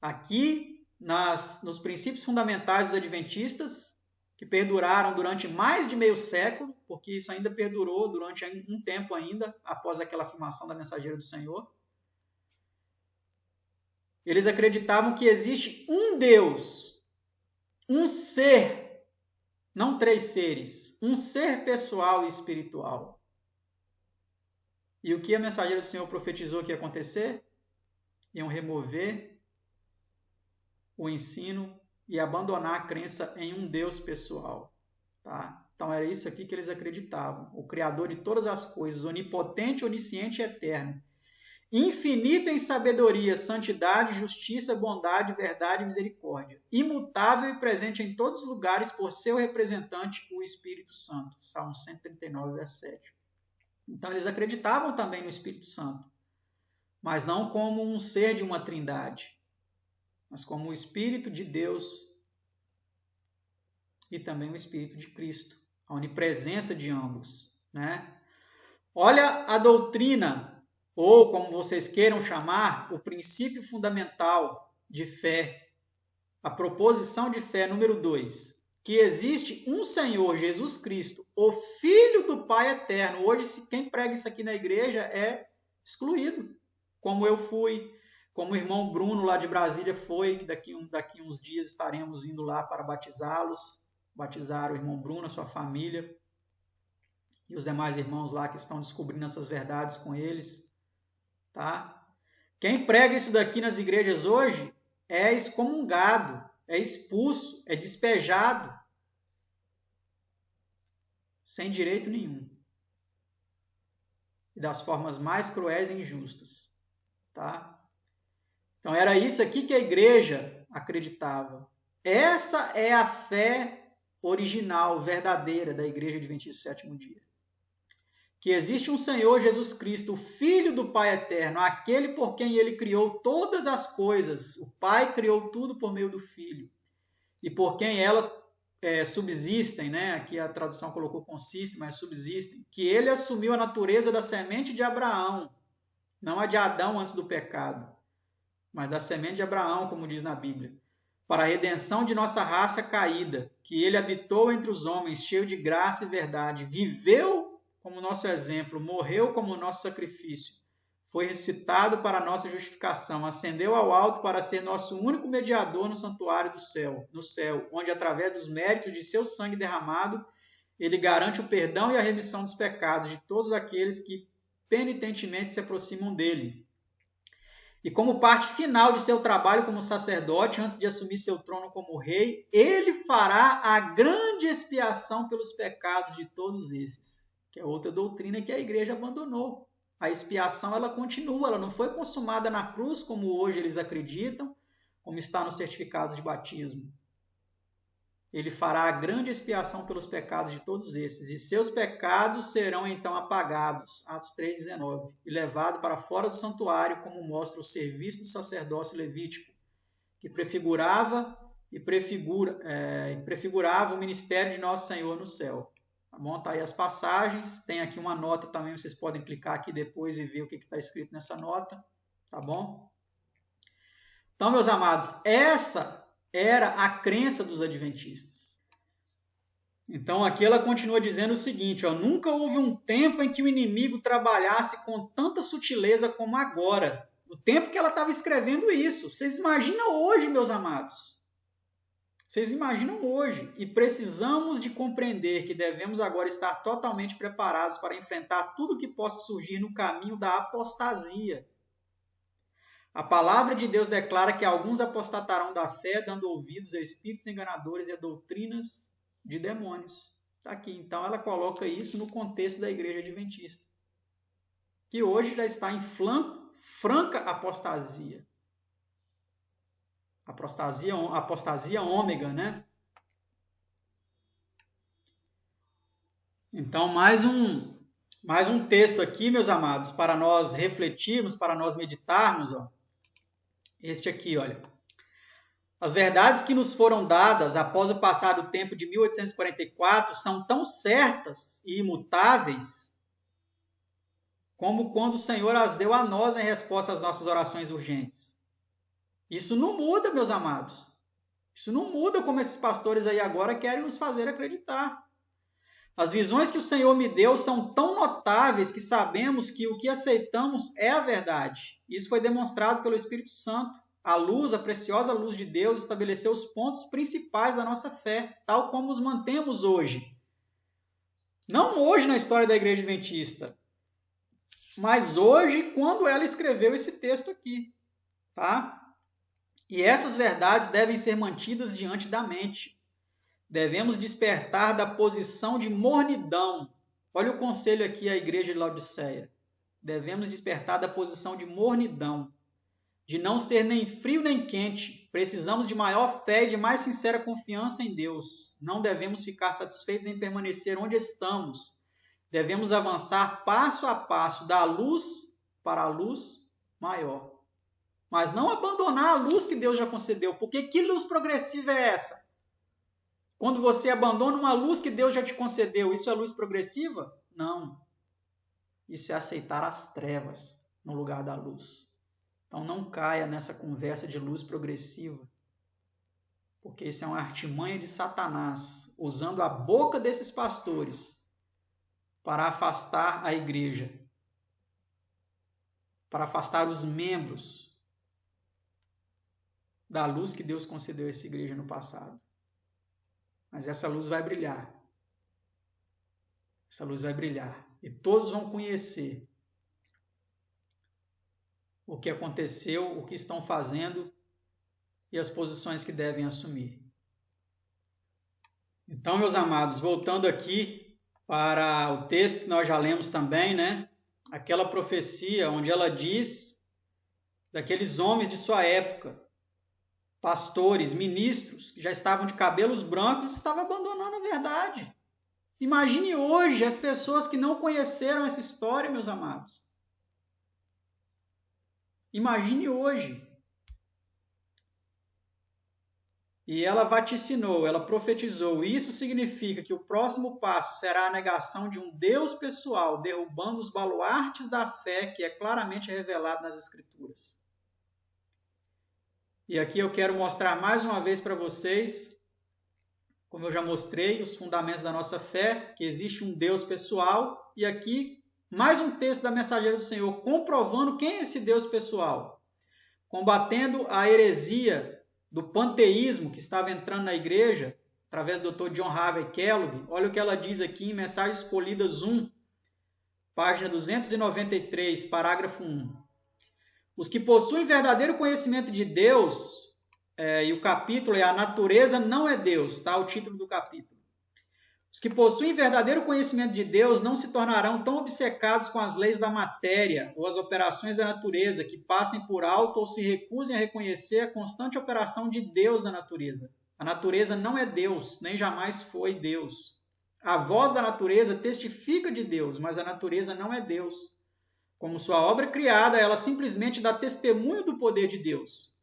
Aqui, nos princípios fundamentais dos adventistas, que perduraram durante mais de meio século, porque isso ainda perdurou durante um tempo ainda, após aquela afirmação da mensageira do Senhor, eles acreditavam que existe um Deus, um ser, não três seres, um ser pessoal e espiritual. E o que a mensageira do Senhor profetizou que ia acontecer? Iam remover o ensino e abandonar a crença em um Deus pessoal. Tá? Então era isso aqui que eles acreditavam. O Criador de todas as coisas, onipotente, onisciente e eterno. Infinito em sabedoria, santidade, justiça, bondade, verdade e misericórdia. Imutável e presente em todos os lugares por seu representante, o Espírito Santo. Salmo 139, verso 7. Então, eles acreditavam também no Espírito Santo, mas não como um ser de uma trindade, mas como o Espírito de Deus e também o Espírito de Cristo, a onipresença de ambos, né? Olha a doutrina, ou como vocês queiram chamar, o princípio fundamental de fé, a proposição de fé número 2, que existe um Senhor, Jesus Cristo, o Filho do Pai eterno. Hoje, quem prega isso aqui na igreja é excluído, como eu fui, como o irmão Bruno lá de Brasília foi, que daqui uns dias estaremos indo lá para batizá-los, batizar o irmão Bruno, a sua família, e os demais irmãos lá que estão descobrindo essas verdades com eles, tá? Quem prega isso daqui nas igrejas hoje é excomungado, é expulso, é despejado, sem direito nenhum. E das formas mais cruéis e injustas, tá? Então era isso aqui que a igreja acreditava. Essa é a fé original, verdadeira da Igreja Adventista do Sétimo Dia. Que existe um Senhor Jesus Cristo, o Filho do Pai eterno, aquele por quem ele criou todas as coisas. O Pai criou tudo por meio do Filho. E por quem elas subsistem, né? Aqui a tradução colocou consistem, mas subsistem. Que ele assumiu a natureza da semente de Abraão, não a de Adão antes do pecado, mas da semente de Abraão, como diz na Bíblia, para a redenção de nossa raça caída, que ele habitou entre os homens, cheio de graça e verdade, viveu como nosso exemplo, morreu como nosso sacrifício, foi ressuscitado para a nossa justificação, ascendeu ao alto para ser nosso único mediador no santuário do céu, no céu, onde através dos méritos de seu sangue derramado, ele garante o perdão e a remissão dos pecados de todos aqueles que penitentemente se aproximam dele. E como parte final de seu trabalho como sacerdote, antes de assumir seu trono como rei, ele fará a grande expiação pelos pecados de todos esses, que é outra doutrina que a igreja abandonou. A expiação ela continua, ela não foi consumada na cruz, como hoje eles acreditam, como está nos certificados de batismo. Ele fará a grande expiação pelos pecados de todos esses, e seus pecados serão então apagados, Atos 3,19, e levado para fora do santuário, como mostra o serviço do sacerdócio levítico, que prefigurava o ministério de nosso Senhor no céu. Tá bom? Tá aí as passagens, tem aqui uma nota também, vocês podem clicar aqui depois e ver o que está escrito nessa nota, tá bom? Então, meus amados, essa era a crença dos adventistas. Então, aqui ela continua dizendo o seguinte, ó, nunca houve um tempo em que o inimigo trabalhasse com tanta sutileza como agora. O tempo que ela estava escrevendo isso. Vocês imaginam hoje, meus amados? Vocês imaginam hoje, e precisamos de compreender que devemos agora estar totalmente preparados para enfrentar tudo que possa surgir no caminho da apostasia. A palavra de Deus declara que alguns apostatarão da fé, dando ouvidos a espíritos enganadores e a doutrinas de demônios. Está aqui, então ela coloca isso no contexto da igreja adventista, que hoje já está em franca apostasia. Apostasia ômega, né? Então, mais um texto aqui, meus amados, para nós refletirmos, para nós meditarmos. Ó. Este aqui, olha. As verdades que nos foram dadas após o passado tempo de 1844 são tão certas e imutáveis como quando o Senhor as deu a nós em resposta às nossas orações urgentes. Isso não muda, meus amados. Isso não muda como esses pastores aí agora querem nos fazer acreditar. As visões que o Senhor me deu são tão notáveis que sabemos que o que aceitamos é a verdade. Isso foi demonstrado pelo Espírito Santo. A luz, a preciosa luz de Deus, estabeleceu os pontos principais da nossa fé, tal como os mantemos hoje. Não hoje na história da Igreja Adventista, mas hoje quando ela escreveu esse texto aqui. Tá? E essas verdades devem ser mantidas diante da mente. Devemos despertar da posição de mornidão. Olha o conselho aqui à igreja de Laodiceia. Devemos despertar da posição de mornidão, de não ser nem frio nem quente. Precisamos de maior fé e de mais sincera confiança em Deus. Não devemos ficar satisfeitos em permanecer onde estamos. Devemos avançar passo a passo da luz para a luz maior. Mas não abandonar a luz que Deus já concedeu. Porque que luz progressiva é essa? Quando você abandona uma luz que Deus já te concedeu, isso é luz progressiva? Não. Isso é aceitar as trevas no lugar da luz. Então não caia nessa conversa de luz progressiva, porque isso é uma artimanha de Satanás, usando a boca desses pastores para afastar a igreja, para afastar os membros da luz que Deus concedeu a essa igreja no passado. Mas essa luz vai brilhar. Essa luz vai brilhar. E todos vão conhecer o que aconteceu, o que estão fazendo e as posições que devem assumir. Então, meus amados, voltando aqui para o texto que nós já lemos também, né? Aquela profecia onde ela diz daqueles homens de sua época, pastores, ministros, que já estavam de cabelos brancos e estavam abandonando a verdade. Imagine hoje as pessoas que não conheceram essa história, meus amados. Imagine hoje. E ela vaticinou, ela profetizou. Isso significa que o próximo passo será a negação de um Deus pessoal, derrubando os baluartes da fé que é claramente revelado nas Escrituras. E aqui eu quero mostrar mais uma vez para vocês, como eu já mostrei, os fundamentos da nossa fé, que existe um Deus pessoal. E aqui, mais um texto da Mensageira do Senhor, comprovando quem é esse Deus pessoal. Combatendo a heresia do panteísmo que estava entrando na igreja, através do Dr. John Harvey Kellogg. Olha o que ela diz aqui em Mensagens Escolhidas 1, página 293, parágrafo 1. Os que possuem verdadeiro conhecimento de Deus, e o capítulo é A Natureza Não é Deus, tá? O título do capítulo. Os que possuem verdadeiro conhecimento de Deus não se tornarão tão obcecados com as leis da matéria ou as operações da natureza que passem por alto ou se recusem a reconhecer a constante operação de Deus na natureza. A natureza não é Deus, nem jamais foi Deus. A voz da natureza testifica de Deus, mas a natureza não é Deus. Como sua obra criada, ela simplesmente dá testemunho do poder de Deus.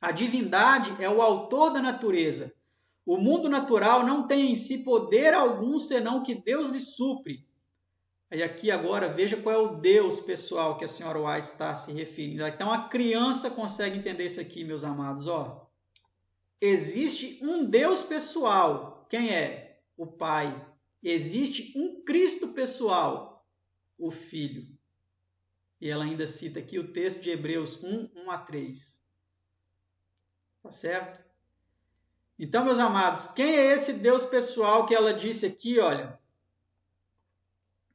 A divindade é o autor da natureza. O mundo natural não tem em si poder algum senão que Deus lhe supre. Aí aqui agora veja qual é o Deus pessoal que a senhora White está se referindo. Então a criança consegue entender isso aqui, meus amados. Ó, existe um Deus pessoal. Quem é? O Pai. Existe um Cristo pessoal. O Filho. E ela ainda cita aqui o texto de Hebreus 1, 1 a 3. Tá certo? Então, meus amados, quem é esse Deus pessoal que ela disse aqui, olha,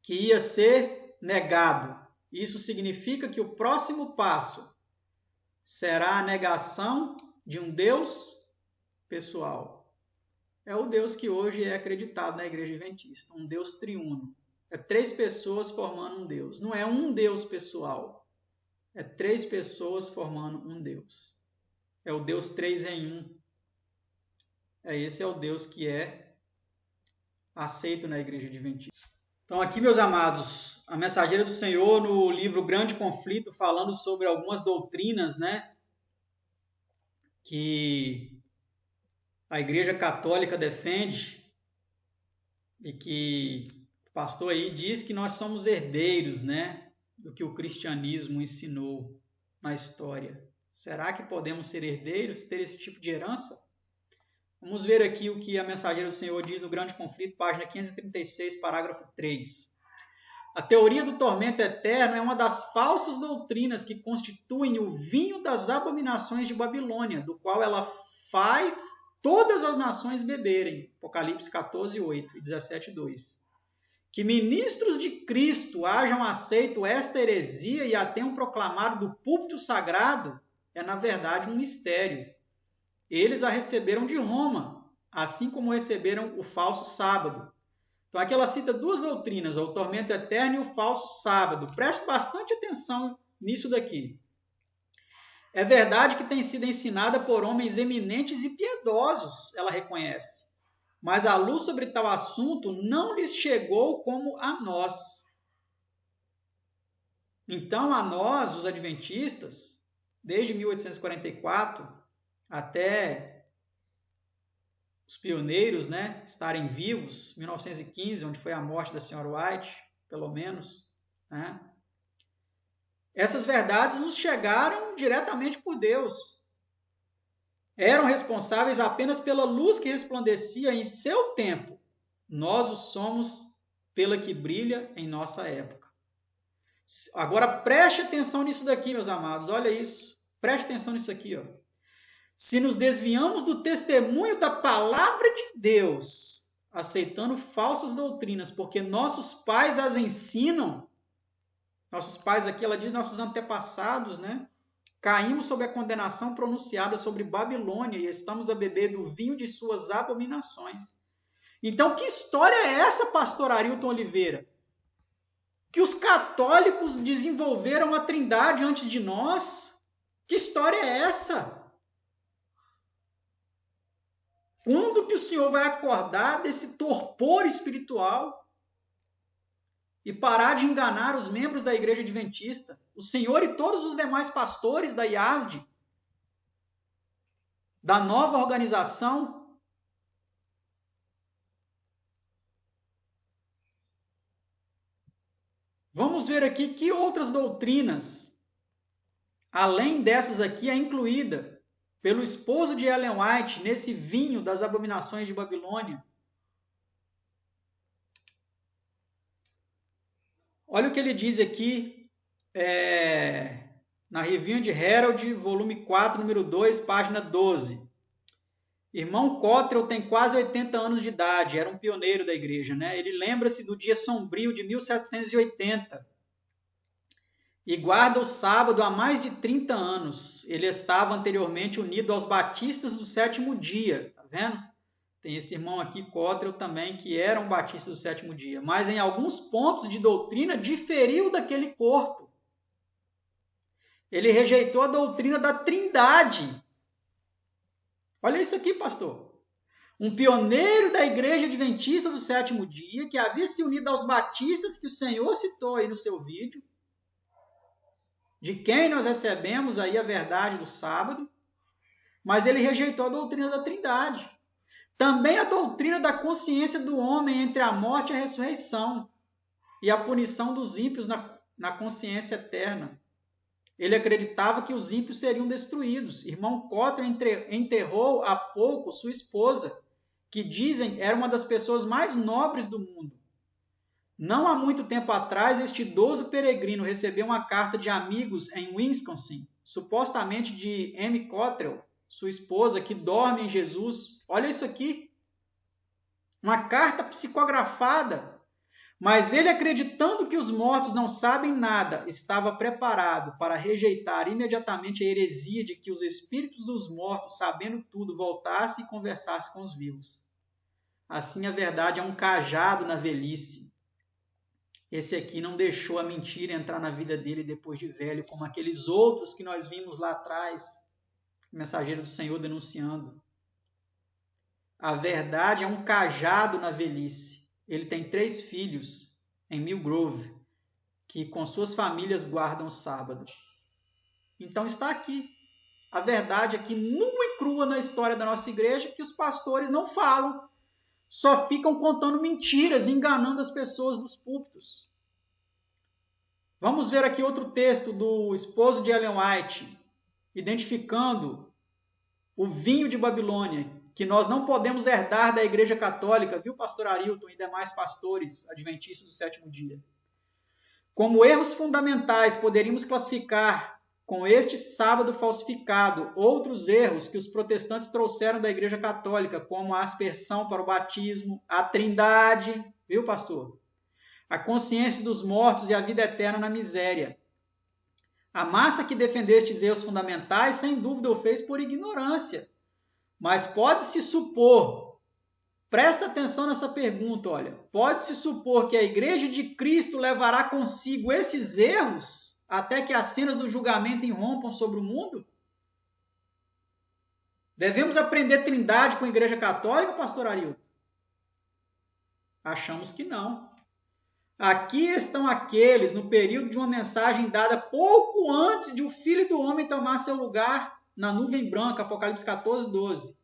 que ia ser negado? Isso significa que o próximo passo será a negação de um Deus pessoal. É o Deus que hoje é acreditado na Igreja Adventista, um Deus triuno. É 3 pessoas formando um Deus. Não é um Deus pessoal. É 3 pessoas formando um Deus. É o Deus 3 em 1. Esse é o Deus que é aceito na Igreja Adventista. Então aqui, meus amados, a Mensageira do Senhor no livro Grande Conflito, falando sobre algumas doutrinas, né, que a Igreja Católica defende e que o pastor aí diz que nós somos herdeiros, né, do que o cristianismo ensinou na história. Será que podemos ser herdeiros, ter esse tipo de herança? Vamos ver aqui o que a Mensageira do Senhor diz no Grande Conflito, página 536, parágrafo 3. A teoria do tormento eterno é uma das falsas doutrinas que constituem o vinho das abominações de Babilônia, do qual ela faz todas as nações beberem. Apocalipse 14, 8 e 17, 2. Que ministros de Cristo hajam aceito esta heresia e a tenham proclamado do púlpito sagrado é, na verdade, um mistério. Eles a receberam de Roma, assim como receberam o falso sábado. Então aqui ela cita 2 doutrinas, o tormento eterno e o falso sábado. Preste bastante atenção nisso daqui. É verdade que tem sido ensinada por homens eminentes e piedosos, ela reconhece. Mas a luz sobre tal assunto não lhes chegou como a nós. Então a nós, os adventistas, desde 1844, até os pioneiros, né, estarem vivos, 1915, onde foi a morte da senhora White, pelo menos, né? Essas verdades nos chegaram diretamente por Deus. Eram responsáveis apenas pela luz que resplandecia em seu tempo. Nós o somos pela que brilha em nossa época. Agora preste atenção nisso daqui, meus amados. Olha isso. Preste atenção nisso aqui, ó. Se nos desviamos do testemunho da palavra de Deus, aceitando falsas doutrinas, porque nossos pais as ensinam, nossos pais aqui, ela diz nossos antepassados, né? Caímos sob a condenação pronunciada sobre Babilônia e estamos a beber do vinho de suas abominações. Então, que história é essa, pastor Arilton Oliveira? Que os católicos desenvolveram a Trindade antes de nós? Que história é essa? Quando que o Senhor vai acordar desse torpor espiritual e parar de enganar os membros da Igreja Adventista, o Senhor e todos os demais pastores da IASD, da nova organização? Vamos ver aqui que outras doutrinas, além dessas aqui, é incluída pelo esposo de Ellen White nesse vinho das abominações de Babilônia. Olha o que ele diz aqui na Review de Herald, volume 4, número 2, página 12. Irmão Cottrell tem quase 80 anos de idade, era um pioneiro da igreja, né? Ele lembra-se do dia sombrio de 1780 e guarda o sábado há mais de 30 anos. Ele estava anteriormente unido aos batistas do sétimo dia, tá vendo? Tem esse irmão aqui, Cottrell, também, que era um batista do sétimo dia, mas em alguns pontos de doutrina diferiu daquele corpo. Ele rejeitou a doutrina da Trindade. Olha isso aqui, pastor. Um pioneiro da Igreja Adventista do sétimo dia, que havia se unido aos batistas que o Senhor citou aí no seu vídeo, de quem nós recebemos aí a verdade do sábado, mas ele rejeitou a doutrina da Trindade. Também a doutrina da consciência do homem entre a morte e a ressurreição e a punição dos ímpios na consciência eterna. Ele acreditava que os ímpios seriam destruídos. Irmão Cottrell enterrou há pouco sua esposa, que dizem era uma das pessoas mais nobres do mundo. Não há muito tempo atrás, este idoso peregrino recebeu uma carta de amigos em Wisconsin, supostamente de M. Cottrell, sua esposa, que dorme em Jesus. Olha isso aqui. Uma carta psicografada. Mas ele, acreditando que os mortos não sabem nada, estava preparado para rejeitar imediatamente a heresia de que os espíritos dos mortos, sabendo tudo, voltassem e conversassem com os vivos. Assim, a verdade é um cajado na velhice. Esse aqui não deixou a mentira entrar na vida dele depois de velho, como aqueles outros que nós vimos lá atrás, o mensageiro do Senhor denunciando. A verdade é um cajado na velhice. Ele tem 3 filhos em Mill Grove, que com suas famílias guardam o sábado. Então está aqui. A verdade aqui nua e crua na história da nossa igreja, que os pastores não falam. Só ficam contando mentiras, enganando as pessoas nos púlpitos. Vamos ver aqui outro texto do esposo de Ellen White, identificando o vinho de Babilônia, que nós não podemos herdar da Igreja Católica, viu, pastor Arilton e demais pastores adventistas do sétimo dia. Como erros fundamentais, poderíamos classificar com este sábado falsificado outros erros que os protestantes trouxeram da Igreja Católica, como a aspersão para o batismo, a Trindade, viu, pastor? A consciência dos mortos e a vida eterna na miséria. A massa que defendeu estes erros fundamentais, sem dúvida, o fez por ignorância. Mas pode-se supor, presta atenção nessa pergunta, olha, pode-se supor que a Igreja de Cristo levará consigo esses erros até que as cenas do julgamento irrompam sobre o mundo? Devemos aprender Trindade com a Igreja Católica, pastor Arilton? Achamos que não. Aqui estão aqueles no período de uma mensagem dada pouco antes de o Filho do Homem tomar seu lugar na nuvem branca, Apocalipse 14:12,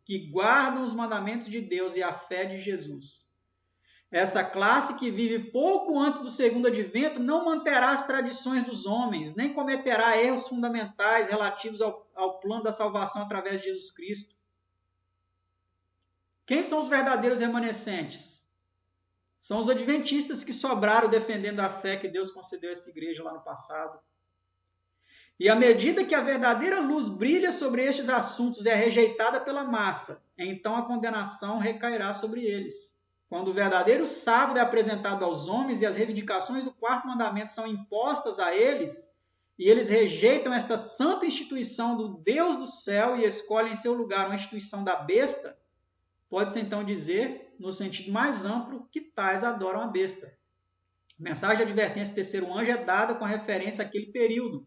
que guardam os mandamentos de Deus e a fé de Jesus. Essa classe que vive pouco antes do segundo advento não manterá as tradições dos homens, nem cometerá erros fundamentais relativos ao plano da salvação através de Jesus Cristo. Quem são os verdadeiros remanescentes? São os adventistas que sobraram defendendo a fé que Deus concedeu a essa igreja lá no passado. E à medida que a verdadeira luz brilha sobre estes assuntos e é rejeitada pela massa, então a condenação recairá sobre eles. Quando o verdadeiro sábado é apresentado aos homens e as reivindicações do quarto mandamento são impostas a eles, e eles rejeitam esta santa instituição do Deus do céu e escolhem em seu lugar uma instituição da besta, pode-se então dizer, no sentido mais amplo, que tais adoram a besta. A mensagem de advertência do terceiro anjo é dada com referência àquele período,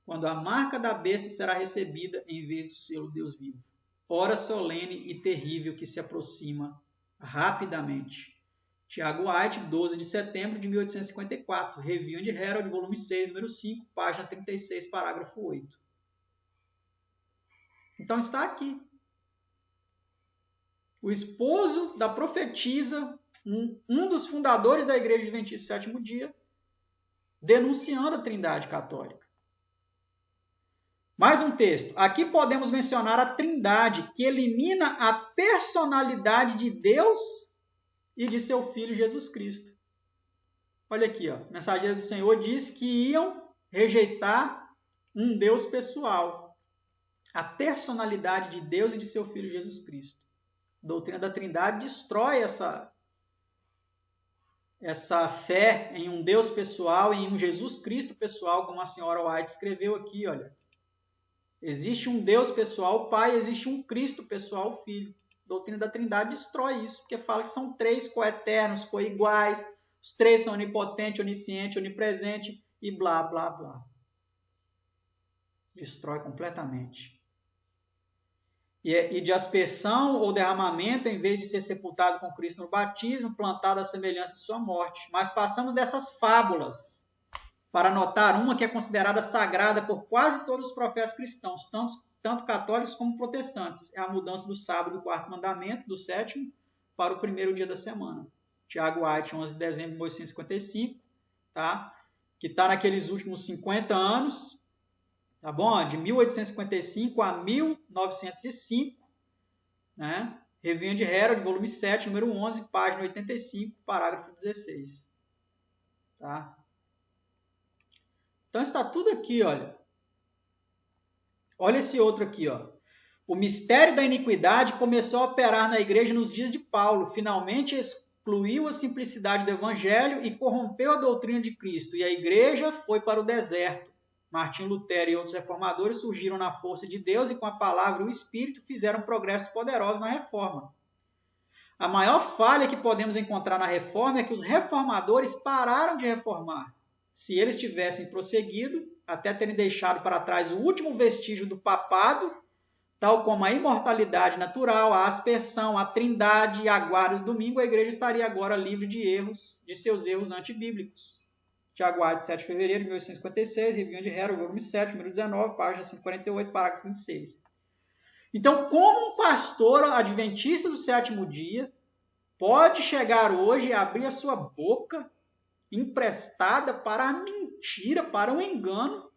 quando a marca da besta será recebida em vez do selo Deus vivo. Hora solene e terrível que se aproxima rapidamente. Tiago White, 12 de setembro de 1854, Review and Herald, volume 6, número 5, página 36, parágrafo 8. Então está aqui. O esposo da profetisa, um dos fundadores da Igreja Adventista do Sétimo Dia, denunciando a Trindade católica. Mais um texto. Aqui podemos mencionar a Trindade, que elimina a personalidade de Deus e de seu Filho Jesus Cristo. Olha aqui, ó. A mensageira do Senhor diz que iam rejeitar um Deus pessoal. A personalidade de Deus e de seu Filho Jesus Cristo. A doutrina da Trindade destrói essa fé em um Deus pessoal e em um Jesus Cristo pessoal, como a senhora White escreveu aqui, olha. Existe um Deus pessoal, o Pai, existe um Cristo pessoal, o Filho. A doutrina da Trindade destrói isso, porque fala que são três coeternos, coiguais, os três são onipotente, onisciente, onipresente e blá, blá, blá. Destrói completamente. E de aspersão ou derramamento, em vez de ser sepultado com Cristo no batismo, plantado à semelhança de sua morte. Mas passamos dessas fábulas para notar uma que é considerada sagrada por quase todos os profetas cristãos, tanto católicos como protestantes. É a mudança do sábado do quarto mandamento, do sétimo, para o primeiro dia da semana. Tiago White, 11 de dezembro de 1855, tá? Que está naqueles últimos 50 anos, tá bom? De 1855 a 1905, né? Review and Herald, volume 7, número 11, página 85, parágrafo 16. Tá? Então está tudo aqui, olha. Olha esse outro aqui, ó. O mistério da iniquidade começou a operar na igreja nos dias de Paulo. Finalmente excluiu a simplicidade do evangelho e corrompeu a doutrina de Cristo. E a igreja foi para o deserto. Martim Lutero e outros reformadores surgiram na força de Deus e com a palavra e o Espírito fizeram progressos poderosos na reforma. A maior falha que podemos encontrar na reforma é que os reformadores pararam de reformar. Se eles tivessem prosseguido, até terem deixado para trás o último vestígio do papado, tal como a imortalidade natural, a aspersão, a trindade e a guarda do domingo, a igreja estaria agora livre de erros, de seus erros antibíblicos. Tiago White, 7 de fevereiro de 1856, Review and Herald, volume 7, número 19, página 148, parágrafo 26. Então, como um pastor adventista do sétimo dia pode chegar hoje e abrir a sua boca emprestada para a mentira, para o engano,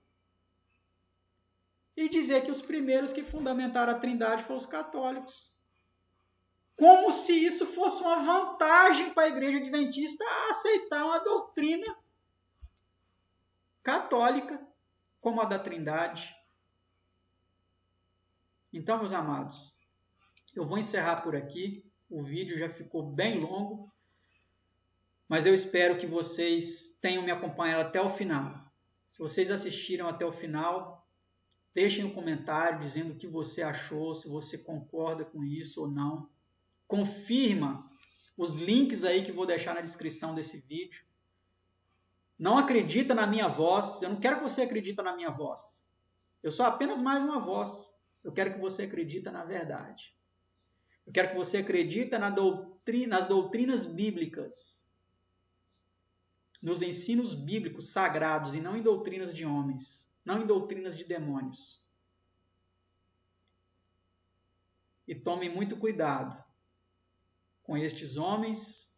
e dizer que os primeiros que fundamentaram a Trindade foram os católicos? Como se isso fosse uma vantagem para a igreja adventista a aceitar uma doutrina católica como a da Trindade. Então, meus amados, eu vou encerrar por aqui. O vídeo já ficou bem longo, mas eu espero que vocês tenham me acompanhado até o final. Se vocês assistiram até o final, deixem um comentário dizendo o que você achou, se você concorda com isso ou não. Confirma os links aí que vou deixar na descrição desse vídeo. Não acredita na minha voz. Eu não quero que você acredite na minha voz. Eu sou apenas mais uma voz. Eu quero que você acredite na verdade. Eu quero que você acredite nas doutrinas bíblicas, nos ensinos bíblicos sagrados e não em doutrinas de homens, não em doutrinas de demônios. E tome muito cuidado com estes homens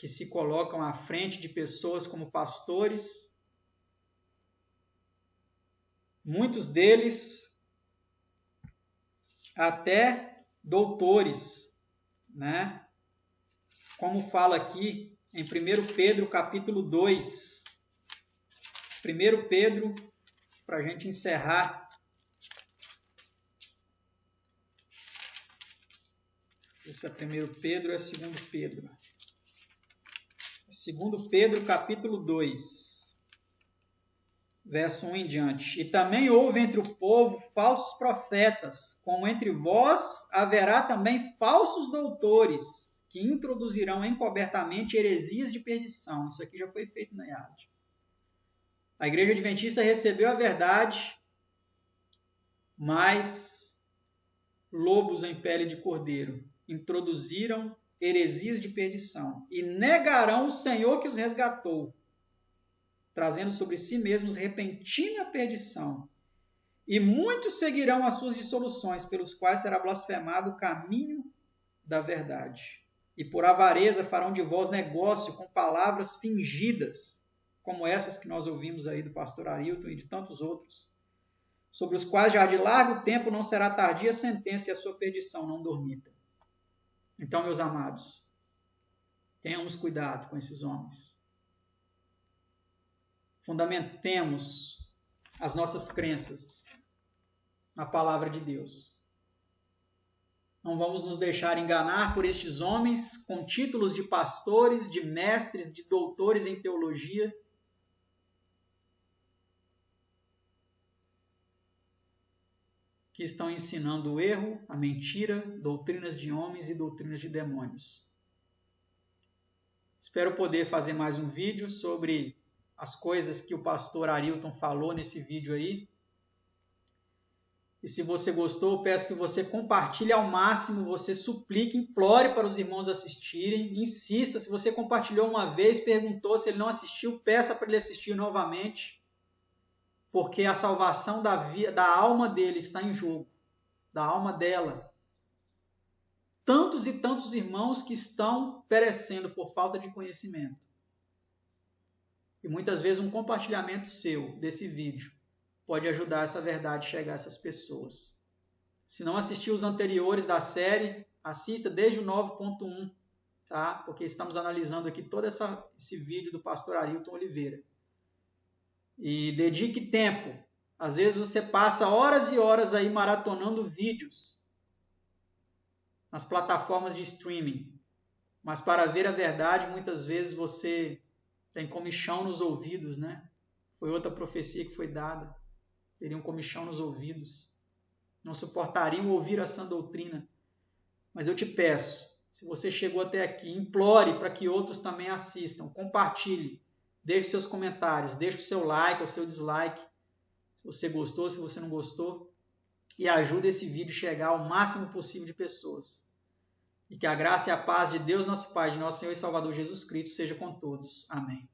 que se colocam à frente de pessoas como pastores, muitos deles até doutores, né? Como fala aqui em 1 Pedro capítulo 2. 1 Pedro, para a gente encerrar. Esse é 1 Pedro, é 2 Pedro. 2 Pedro capítulo 2, verso 1 em diante. E também houve entre o povo falsos profetas, como entre vós haverá também falsos doutores, que introduzirão encobertamente heresias de perdição. Isso aqui já foi feito na IASD. A Igreja Adventista recebeu a verdade, mas lobos em pele de cordeiro introduziram heresias de perdição e negarão o Senhor que os resgatou, trazendo sobre si mesmos repentina perdição. E muitos seguirão as suas dissoluções, pelos quais será blasfemado o caminho da verdade. E por avareza farão de vós negócio com palavras fingidas, como essas que nós ouvimos aí do pastor Arilton e de tantos outros, sobre os quais já de largo tempo não será tardia a sentença e a sua perdição não dormita. Então, meus amados, tenhamos cuidado com esses homens. Fundamentemos as nossas crenças na palavra de Deus. Não vamos nos deixar enganar por estes homens com títulos de pastores, de mestres, de doutores em teologia, que estão ensinando o erro, a mentira, doutrinas de homens e doutrinas de demônios. Espero poder fazer mais um vídeo sobre as coisas que o pastor Arilton falou nesse vídeo aí. E se você gostou, peço que você compartilhe ao máximo, você suplique, implore para os irmãos assistirem, insista. Se você compartilhou uma vez, perguntou se ele não assistiu, peça para ele assistir novamente. Porque a salvação da alma dele está em jogo, da alma dela. Tantos e tantos irmãos que estão perecendo por falta de conhecimento. E muitas vezes um compartilhamento seu desse vídeo pode ajudar essa verdade a chegar a essas pessoas. Se não assistiu os anteriores da série, assista desde o 9.1, tá? Porque estamos analisando aqui todo esse vídeo do pastor Arilton Oliveira. E dedique tempo. Às vezes você passa horas e horas aí maratonando vídeos nas plataformas de streaming. Mas para ver a verdade, muitas vezes você tem comichão nos ouvidos, né? Foi outra profecia que foi dada. Teriam comichão nos ouvidos. Não suportariam ouvir a sã doutrina. Mas eu te peço, se você chegou até aqui, implore para que outros também assistam. Compartilhe. Deixe seus comentários, deixe o seu like ou seu dislike, se você gostou, se você não gostou, e ajude esse vídeo a chegar ao máximo possível de pessoas. E que a graça e a paz de Deus, nosso Pai, de nosso Senhor e Salvador Jesus Cristo, seja com todos. Amém.